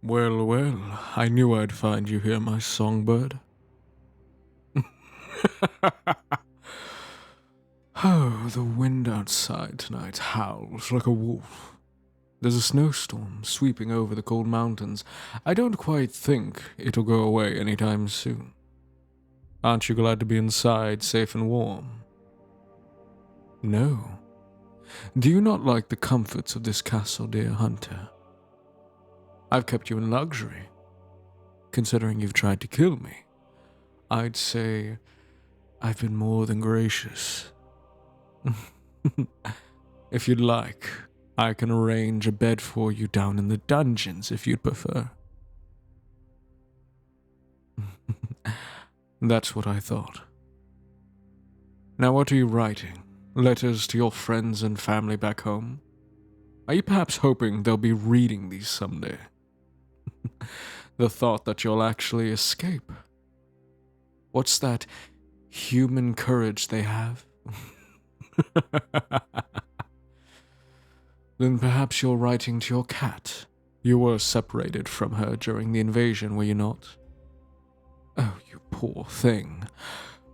Well, well, I knew I'd find you here, my songbird. Oh, the wind outside tonight howls like a wolf. There's a snowstorm sweeping over the cold mountains. I don't quite think it'll go away anytime soon. Aren't you glad to be inside, safe and warm? No. Do you not like the comforts of this castle, dear hunter? I've kept you in luxury. Considering you've tried to kill me, I'd say I've been more than gracious. If you'd like, I can arrange a bed for you down in the dungeons if you'd prefer. That's what I thought. Now what are you writing? Letters to your friends and family back home? Are you perhaps hoping they'll be reading these someday? The thought that you'll actually escape. What's that human courage they have? Then perhaps you're writing to your cat. You were separated from her during the invasion, were you not? Oh, you poor thing.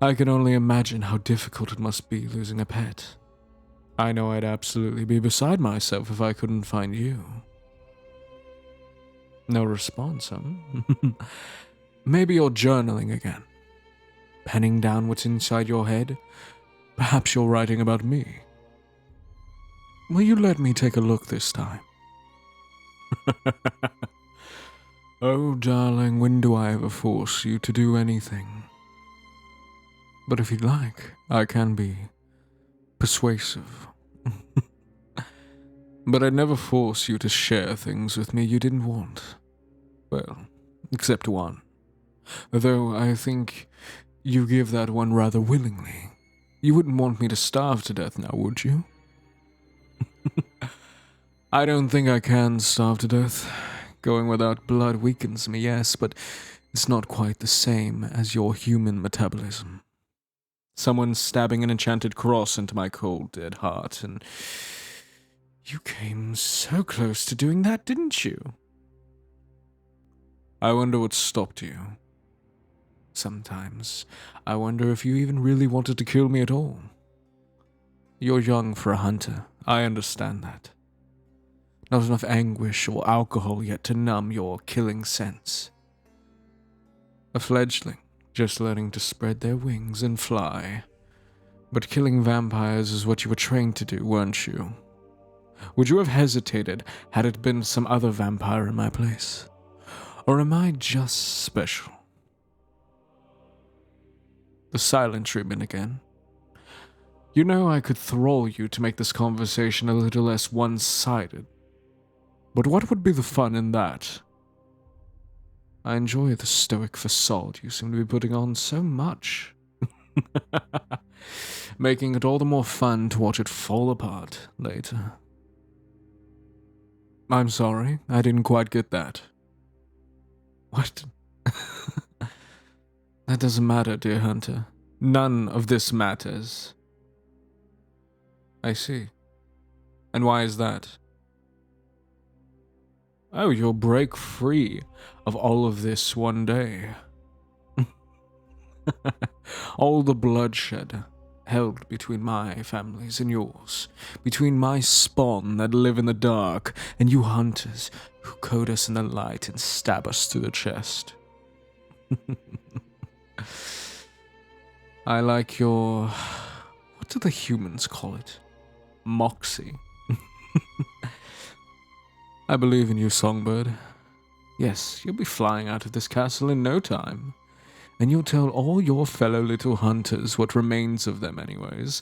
I can only imagine how difficult it must be losing a pet. I know I'd absolutely be beside myself if I couldn't find you. No response, huh? Maybe you're journaling again. Penning down what's inside your head? Perhaps you're writing about me. Will you let me take a look this time? Oh, darling, when do I ever force you to do anything? But if you'd like, I can be persuasive. But I'd never force you to share things with me you didn't want. Well, except one. Though I think you give that one rather willingly. You wouldn't want me to starve to death now, would you? I don't think I can starve to death. Going without blood weakens me, yes, but it's not quite the same as your human metabolism. Someone stabbing an enchanted cross into my cold, dead heart, and you came so close to doing that, didn't you? I wonder what stopped you. Sometimes I wonder if you even really wanted to kill me at all. You're young for a hunter, I understand that. Not enough anguish or alcohol yet to numb your killing sense. A fledgling, just learning to spread their wings and fly. But killing vampires is what you were trained to do, weren't you? Would you have hesitated had it been some other vampire in my place? Or am I just special? The silent treatment again. You know I could thrall you to make this conversation a little less one-sided. But what would be the fun in that? I enjoy the stoic facade you seem to be putting on so much. Making it all the more fun to watch it fall apart later. I'm sorry, I didn't quite get that. What? That doesn't matter, dear hunter. None of this matters. I see. And why is that? Oh, you'll break free of all of this one day. All the bloodshed held between my families and yours, between my spawn that live in the dark and you hunters who coat us in the light and stab us through the chest. I like your... what do the humans call it? Moxie. I believe in you, Songbird. Yes, you'll be flying out of this castle in no time. And you'll tell all your fellow little hunters, what remains of them anyways,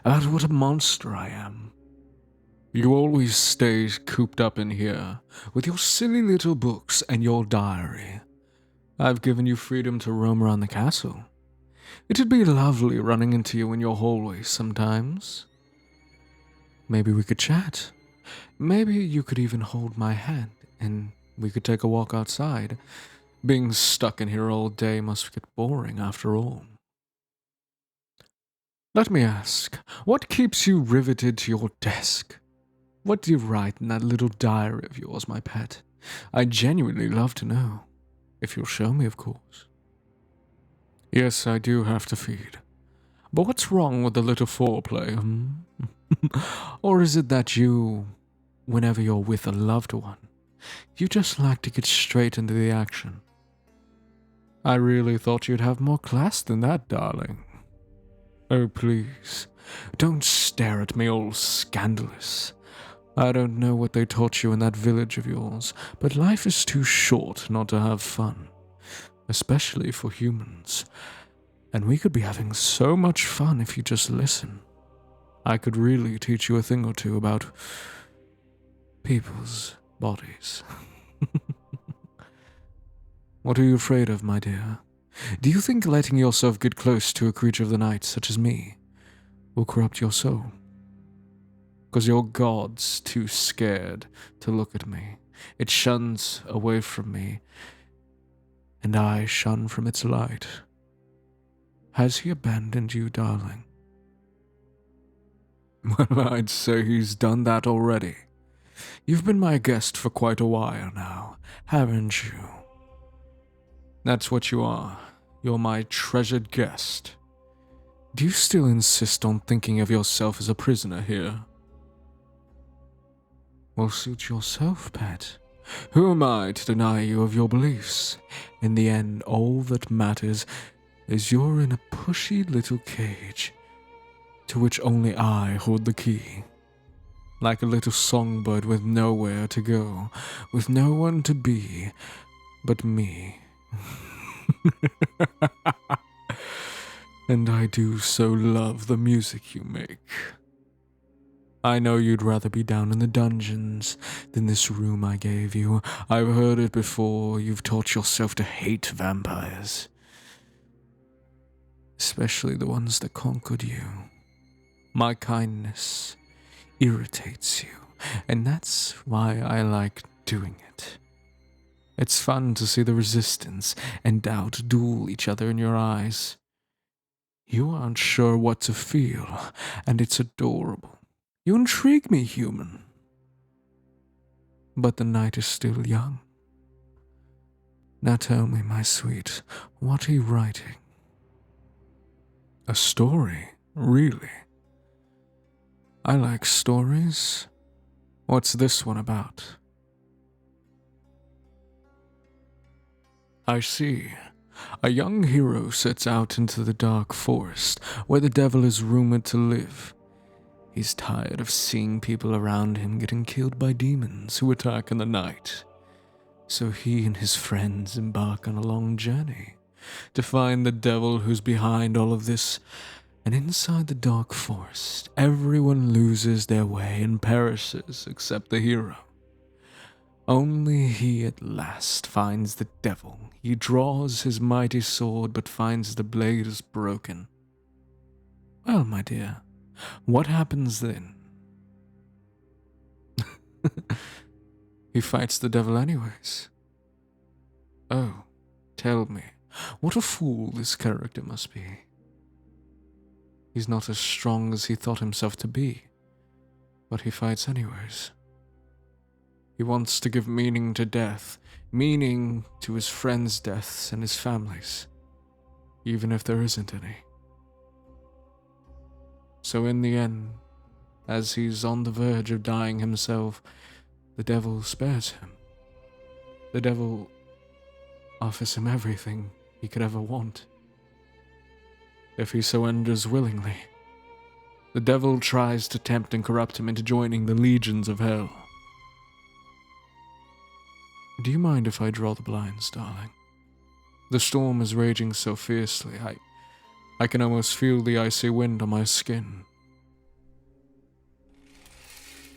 about what a monster I am. You always stay cooped up in here, with your silly little books and your diary. I've given you freedom to roam around the castle. It'd be lovely running into you in your hallways sometimes. Maybe we could chat. Maybe you could even hold my hand, and we could take a walk outside. Being stuck in here all day must get boring after all. Let me ask, what keeps you riveted to your desk? What do you write in that little diary of yours, my pet? I'd genuinely love to know. If you'll show me, of course. Yes, I do have to feed. But what's wrong with a little foreplay, Or is it that you, whenever you're with a loved one, you just like to get straight into the action? I really thought you'd have more class than that, darling. Oh, please, don't stare at me all scandalous. I don't know what they taught you in that village of yours, but life is too short not to have fun, especially for humans. And we could be having so much fun if you just listen. I could really teach you a thing or two about people's bodies. What are you afraid of, my dear? Do you think letting yourself get close to a creature of the night such as me will corrupt your soul? Because your god's too scared to look at me. It shuns away from me, and I shun from its light. Has he abandoned you, darling? Well, I'd say he's done that already. You've been my guest for quite a while now, haven't you? That's what you are. You're my treasured guest. Do you still insist on thinking of yourself as a prisoner here? Well, suit yourself, pet. Who am I to deny you of your beliefs? In the end, all that matters is you're in a pushy little cage, to which only I hold the key. Like a little songbird with nowhere to go, with no one to be but me. And I do so love the music you make. I know you'd rather be down in the dungeons than this room I gave you. I've heard it before. You've taught yourself to hate vampires. Especially the ones that conquered you. My kindness irritates you, and that's why I like doing it. It's fun to see the resistance and doubt duel each other in your eyes. You aren't sure what to feel, and it's adorable. You intrigue me, human. But the night is still young. Now tell me, my sweet, what are you writing? A story? Really? I like stories. What's this one about? I see. A young hero sets out into the dark forest, where the devil is rumored to live. He's tired of seeing people around him getting killed by demons who attack in the night. So he and his friends embark on a long journey to find the devil who's behind all of this. And inside the dark forest, everyone loses their way and perishes except the hero. Only he at last finds the devil. He draws his mighty sword, but finds the blade is broken. Well, my dear, what happens then? He fights the devil anyways. Oh, tell me, what a fool this character must be. He's not as strong as he thought himself to be, but he fights anyways. He wants to give meaning to death, meaning to his friends' deaths and his family's, even if there isn't any. So in the end, as he's on the verge of dying himself, the devil spares him. The devil offers him everything he could ever want. If he surrenders willingly, the devil tries to tempt and corrupt him into joining the legions of hell. Do you mind if I draw the blinds, darling? The storm is raging so fiercely, I can almost feel the icy wind on my skin.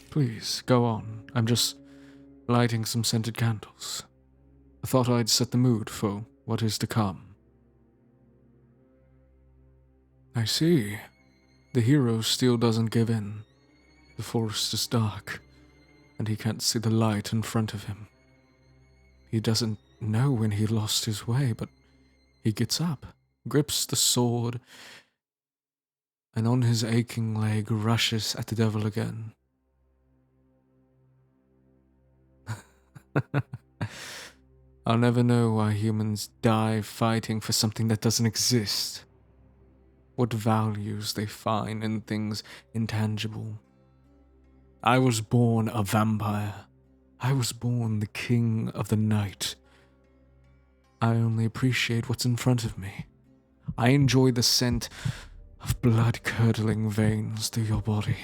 Please, go on. I'm just lighting some scented candles. I thought I'd set the mood for what is to come. I see. The hero still doesn't give in. The forest is dark, and he can't see the light in front of him. He doesn't know when he lost his way, but he gets up, grips the sword, and on his aching leg rushes at the devil again. I'll never know why humans die fighting for something that doesn't exist. What values they find in things intangible. I was born a vampire. I was born the king of the night. I only appreciate what's in front of me. I enjoy the scent of blood-curdling veins through your body.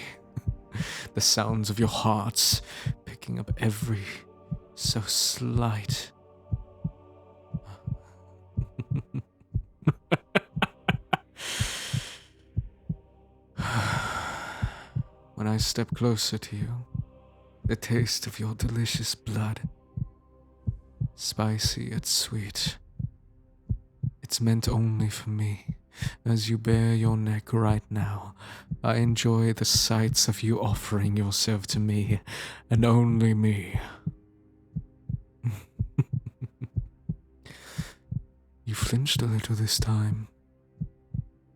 The sounds of your hearts picking up every so slight. When I step closer to you, the taste of your delicious blood, spicy yet sweet. It's meant only for me. As you bare your neck right now, I enjoy the sights of you offering yourself to me, and only me. You flinched a little this time,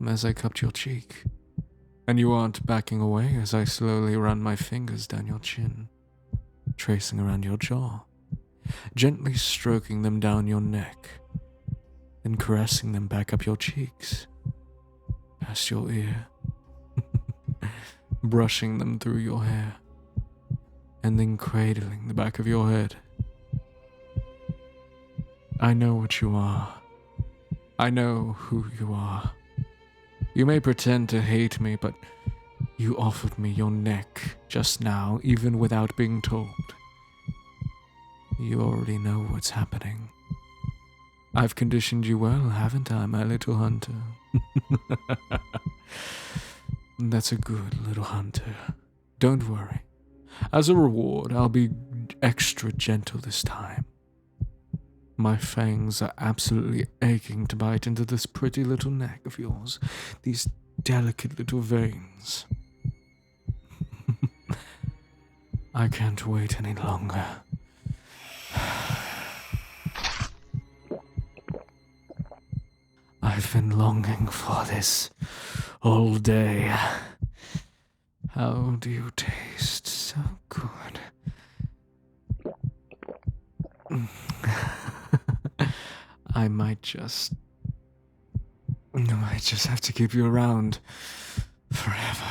as I cupped your cheek, and you aren't backing away as I slowly run my fingers down your chin, tracing around your jaw, gently stroking them down your neck, then caressing them back up your cheeks, past your ear, brushing them through your hair, and then cradling the back of your head. I know what you are. I know who you are. You may pretend to hate me, but you offered me your neck just now, even without being told. You already know what's happening. I've conditioned you well, haven't I, my little hunter? That's a good little hunter. Don't worry. As a reward, I'll be extra gentle this time. My fangs are absolutely aching to bite into this pretty little neck of yours, these delicate little veins. I can't wait any longer. I've been longing for this all day. How do you taste? So good. I might just have to keep you around forever.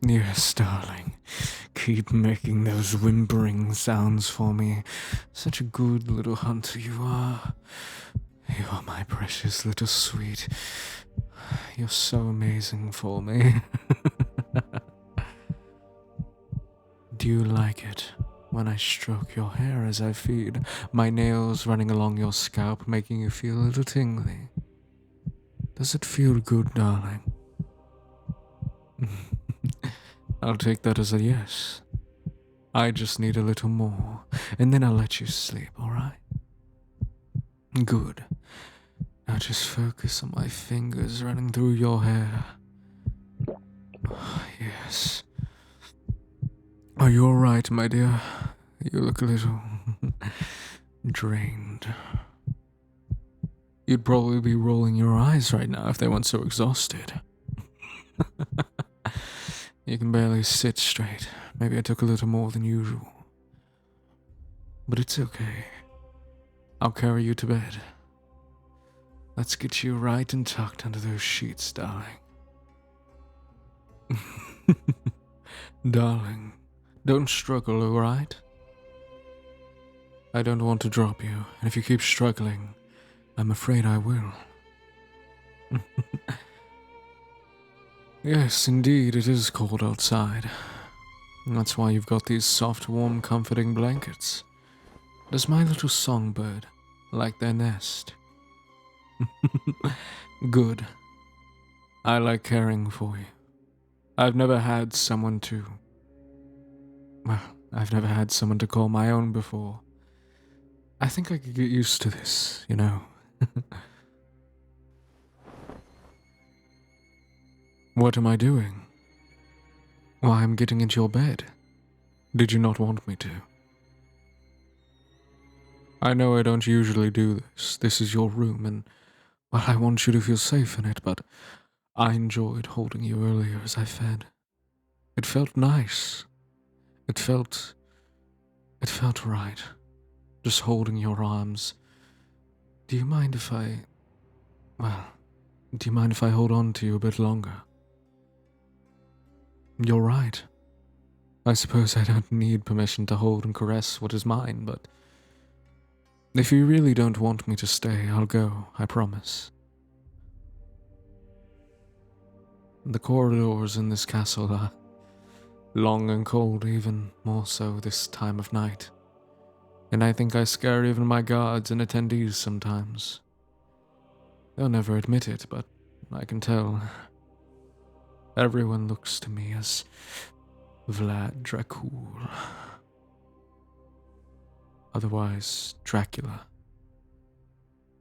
Yes, darling. Keep making those whimpering sounds for me. Such a good little hunter you are. You are my precious little sweet. You're so amazing for me. Do you like it when I stroke your hair as I feed, my nails running along your scalp, making you feel a little tingly? Does it feel good, darling? I'll take that as a yes. I just need a little more, and then I'll let you sleep, alright? Good. Now just focus on my fingers running through your hair. Oh, yes. Are you alright, my dear? You look a little drained. You'd probably be rolling your eyes right now if they weren't so exhausted. You can barely sit straight. Maybe I took a little more than usual. But it's okay. I'll carry you to bed. Let's get you right and tucked under those sheets, darling. Darling, don't struggle, alright? I don't want to drop you, and if you keep struggling, I'm afraid I will. Yes, indeed, it is cold outside. That's why you've got these soft, warm, comforting blankets. Does my little songbird like their nest? Good. I like caring for you. I've never had someone to call my own before. I think I could get used to this, you know. What am I doing? Why, I'm getting into your bed. Did you not want me to? I know I don't usually do this. This is your room, and, well, I want you to feel safe in it, but I enjoyed holding you earlier as I fed. It felt nice. It felt It felt right, just holding your arms. Do you mind if I... Well, do you mind if I hold on to you a bit longer? You're right. I suppose I don't need permission to hold and caress what is mine, but if you really don't want me to stay, I'll go, I promise. The corridors in this castle are long and cold, even more so this time of night, and I think I scare even my guards and attendees sometimes. They'll never admit it, but I can tell. Everyone looks to me as Vlad Dracul. Otherwise, Dracula.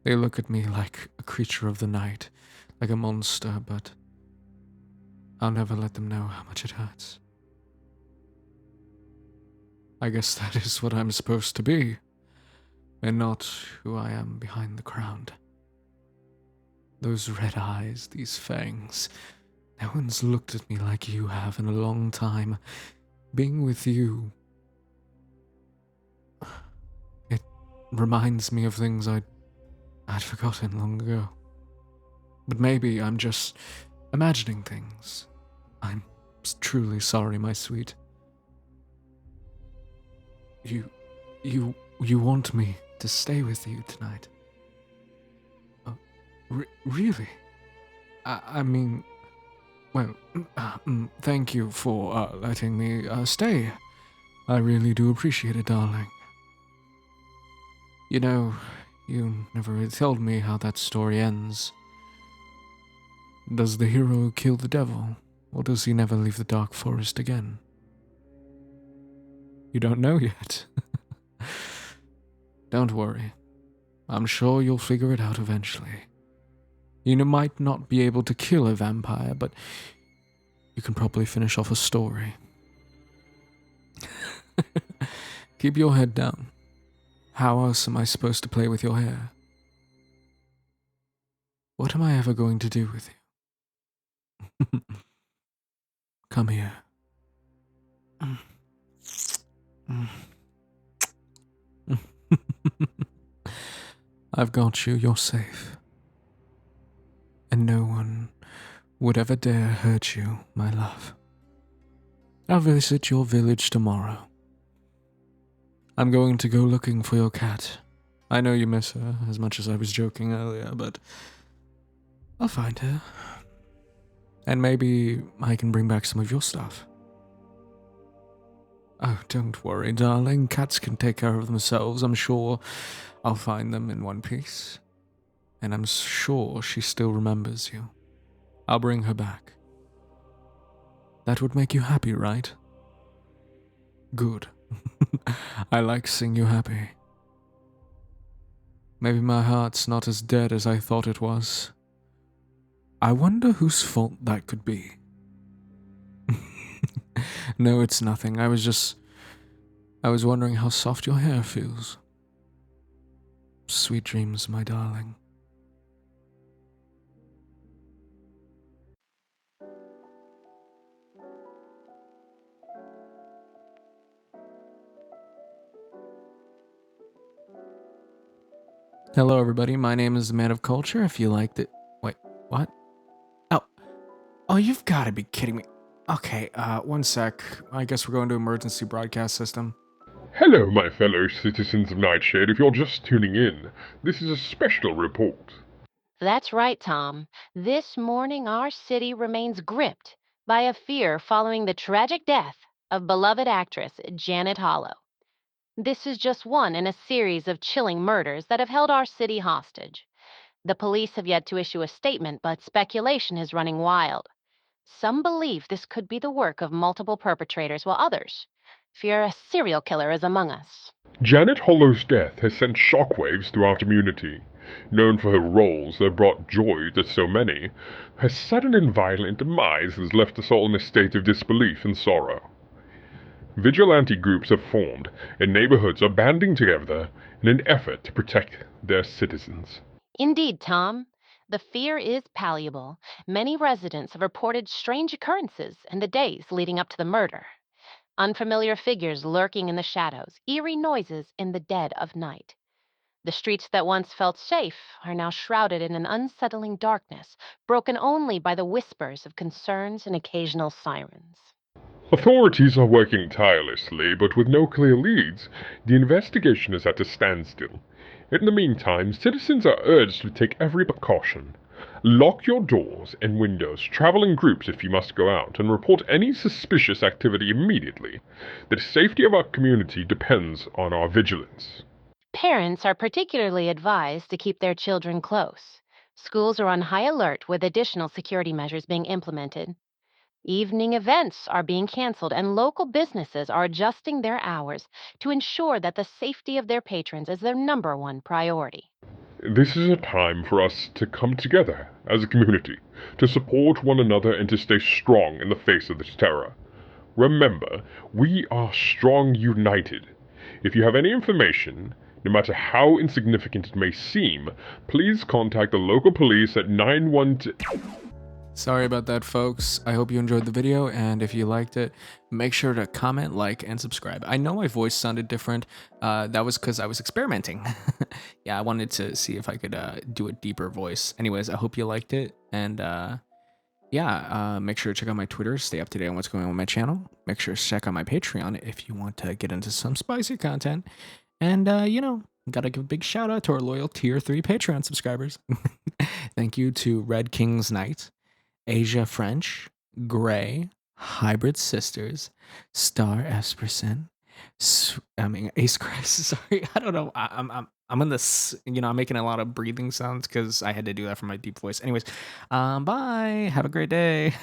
They look at me like a creature of the night, like a monster, but I'll never let them know how much it hurts. I guess that is what I'm supposed to be, and not who I am behind the crown. Those red eyes, these fangs. No one's looked at me like you have in a long time. Being with you, it reminds me of things I'd forgotten long ago. But maybe I'm just imagining things. I'm truly sorry, my sweet. You want me to stay with you tonight? Oh, really? I mean, well, thank you for letting me stay. I really do appreciate it, darling. You know, you never really told me how that story ends. Does the hero kill the devil, or does he never leave the dark forest again? You don't know yet. Don't worry. I'm sure you'll figure it out eventually. You might not be able to kill a vampire, but you can probably finish off a story. Keep your head down. How else am I supposed to play with your hair? What am I ever going to do with you? Come here. I've got you, you're safe. And no one would ever dare hurt you, my love. I'll visit your village tomorrow. I'm going to go looking for your cat. I know you miss her, as much as I was joking earlier, but I'll find her. And maybe I can bring back some of your stuff. Oh, don't worry, darling. Cats can take care of themselves. I'm sure I'll find them in one piece. And I'm sure she still remembers you. I'll bring her back. That would make you happy, right? Good. I like seeing you happy. Maybe my heart's not as dead as I thought it was. I wonder whose fault that could be. No, it's nothing. I was wondering how soft your hair feels. Sweet dreams, my darling. Hello, everybody. My name is the Man of Culture. If you liked it... Wait, what? Oh, you've got to be kidding me. Okay, one sec. I guess we're going to emergency broadcast system. Hello, my fellow citizens of Nightshade. If you're just tuning in, this is a special report. That's right, Tom. This morning, our city remains gripped by a fear following the tragic death of beloved actress Janet Hollow. This is just one in a series of chilling murders that have held our city hostage. The police have yet to issue a statement, but speculation is running wild. Some believe this could be the work of multiple perpetrators, while others fear a serial killer is among us. Janet Hollow's death has sent shockwaves through our community. Known for her roles that brought joy to so many, her sudden and violent demise has left us all in a state of disbelief and sorrow. Vigilante groups have formed, and neighborhoods are banding together in an effort to protect their citizens. Indeed, Tom. The fear is palpable. Many residents have reported strange occurrences in the days leading up to the murder. unfamiliar figures lurking in the shadows, eerie noises in the dead of night. The streets that once felt safe are now shrouded in an unsettling darkness, broken only by the whispers of concerns and occasional sirens. Authorities are working tirelessly, but with no clear leads, the investigation is at a standstill. In the meantime, citizens are urged to take every precaution. Lock your doors and windows, travel in groups if you must go out, and report any suspicious activity immediately. The safety of our community depends on our vigilance. Parents are particularly advised to keep their children close. Schools are on high alert with additional security measures being implemented. Evening events are being canceled, and local businesses are adjusting their hours to ensure that the safety of their patrons is their number one priority. This is a time for us to come together as a community, to support one another and to stay strong in the face of this terror. Remember, we are strong united. If you have any information, no matter how insignificant it may seem, please contact the local police at 912. Sorry about that, folks. I hope you enjoyed the video, and if you liked it, make sure to comment, like, and subscribe. I know my voice sounded different. That was because I was experimenting. Yeah, I wanted to see if I could do a deeper voice. Anyways, I hope you liked it, and yeah, make sure to check out my Twitter, stay up to date on what's going on with my channel. Make sure to check out my Patreon if you want to get into some spicy content. And, gotta give a big shout out to our loyal Tier 3 Patreon subscribers. Thank you to Red King's Knight, Asia French, Gray, Hybrid Sisters, Star Espersen, ace.cries. Sorry, I don't know. I'm in this. I'm making a lot of breathing sounds because I had to do that for my deep voice. Anyways, bye. Have a great day.